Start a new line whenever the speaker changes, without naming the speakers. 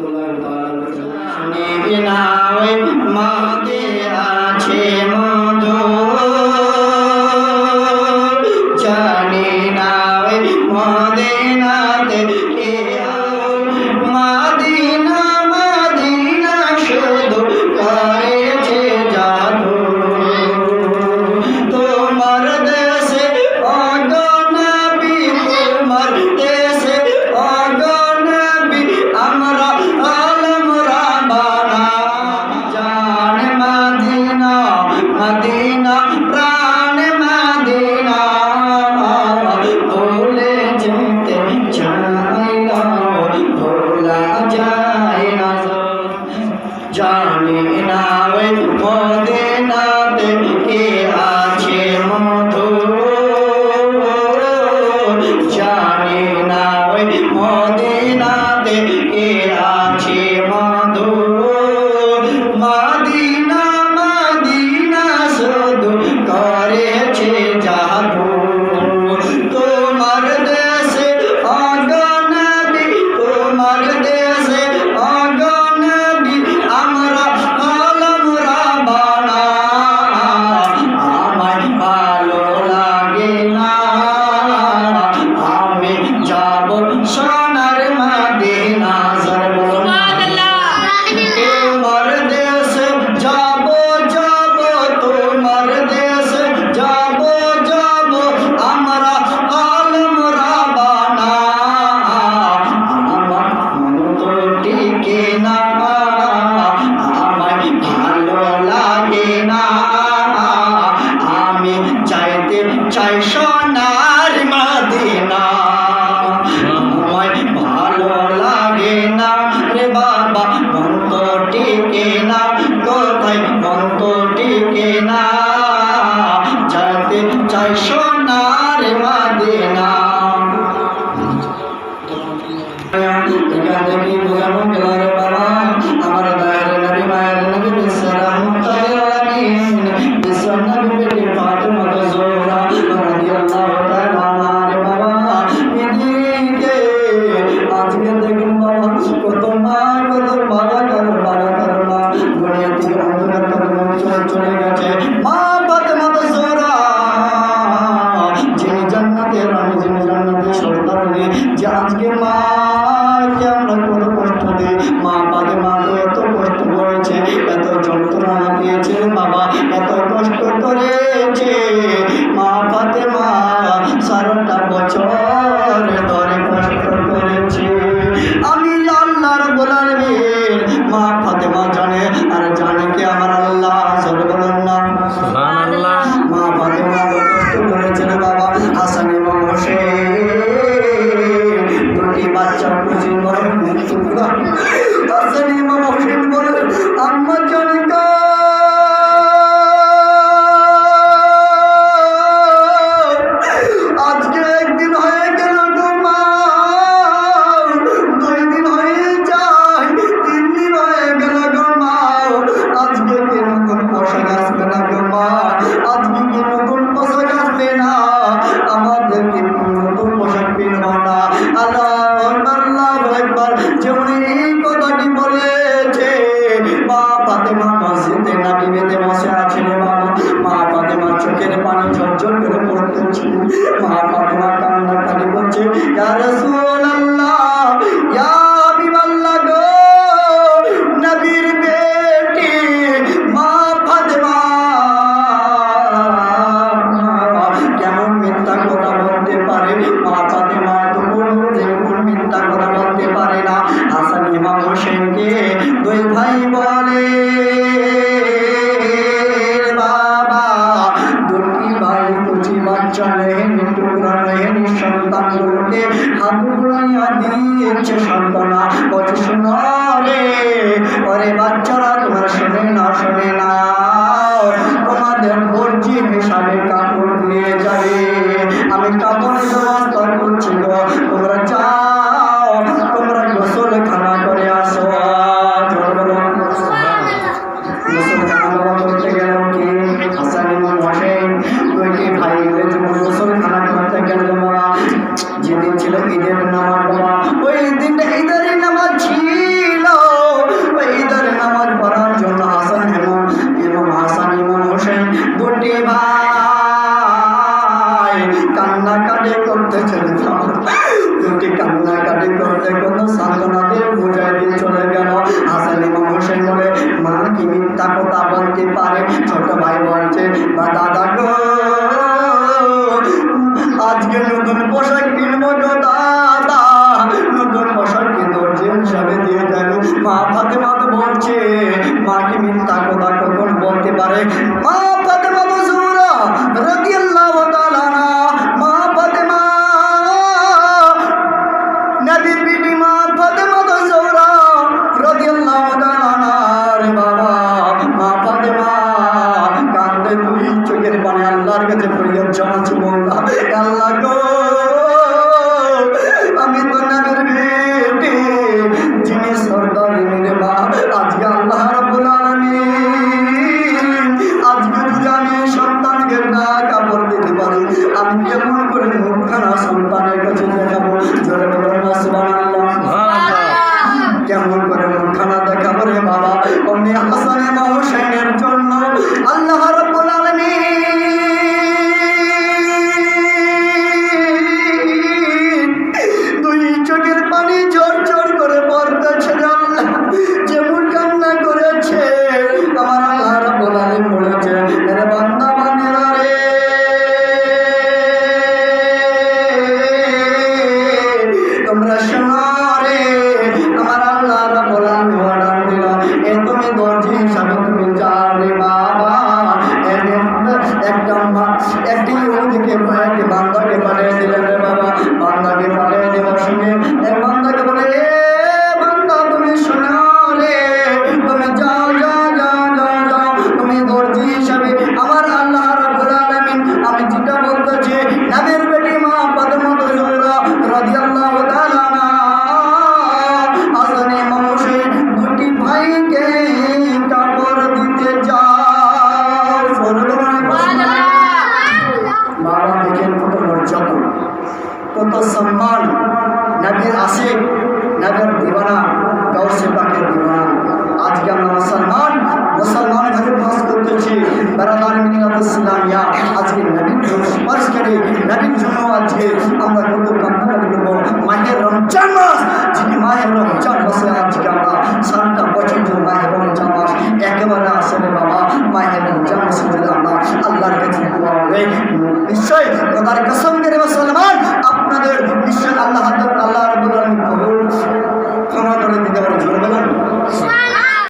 রহমতুল্লাহ
মাতে আছে মধু জানি না মদিনাতে কে মদিনা মদিনা শুধু করেছে জাদু তোমার দেশে অগণবী তোমার দেশে অগণবী আমরা আলম রাবানা জান মদিনা মদিনা প্রাণ মদিনা ভুলে যেতে চাই না ভোলা যায় না জানি না ওই মদিনাতে কে আছে মধু জানি না ওই মদিনাতে কে আছে মধু মদিনা মদিনা শুধু করেছে জাদু তোমার দেশে অগণবী তোমার দেশে অগণবী আমরা আলম রাবানা আমার ভালো লাগে না আমি যাব সোনার মদিনা তোমার দেশে যাব যাব তোমার দেশে যাব যাব আমরা আলম রাবানা আমার মন তো টিকে না আমার ভালো লাগে না আমি চাইতে চাই সোনার মদিনা আমার ভালো লাগে না রে বাবা মন তো টিকে না কোথায় মন তো টিকে না চাইতে চাই সোনার মদিনা আমার দয়ার নবী মায়ের নবী বিশ্বরহমতুল আলামিন বিশ্ব নবী বেটি ফাতেমা জোহরা রাদিয়াল্লাহু তাআলা আনহা বাবা এদিকে আজকে দেখুন বাবা কত মা কত বাবা করোনা দুনিয়া থেকে অন্ধকার চলে গেছে মা ফাতেমা জোহরা যিনি জান্নাতের রানী যিনি জান্নাতের সর্দারনী যে আজকে মা আমরা কত কষ্ট দিই মা ফাতেমা এত কষ্ট করেছে এত যন্ত্রণা দিয়েছে বাবা এত কষ্ট করেছে মা ফাতেমা সারাটা বছর ধরে কষ্ট করেছে আমি আল্লাহ রাব্বুল আলামিন মা ফাতেমা জানে আর জানে কি আমার আল্লাহ সব বলেন না সুবহানাল্লাহ মা ফাতেমা কষ্ট করেছে বাবা হাসান এবং হোসেন দুটি বাচ্চা খুশি করে হাসান এবং হোসেন বলে আম্মা জানি কা আজকে একদিন হয়ে গেল গো মা 2 দিন হয়ে যায় 3 দিন হয়ে গেল গো মা আজকে কি নতুন পোশাক আসবে না গো মা আজকে কি নতুন পোশাক আসবে না আমাদের কি নতুন পোশাক কিনবো না আল্লাহু আকবার যেমন মা ফাতেমা তো বলছে মাকে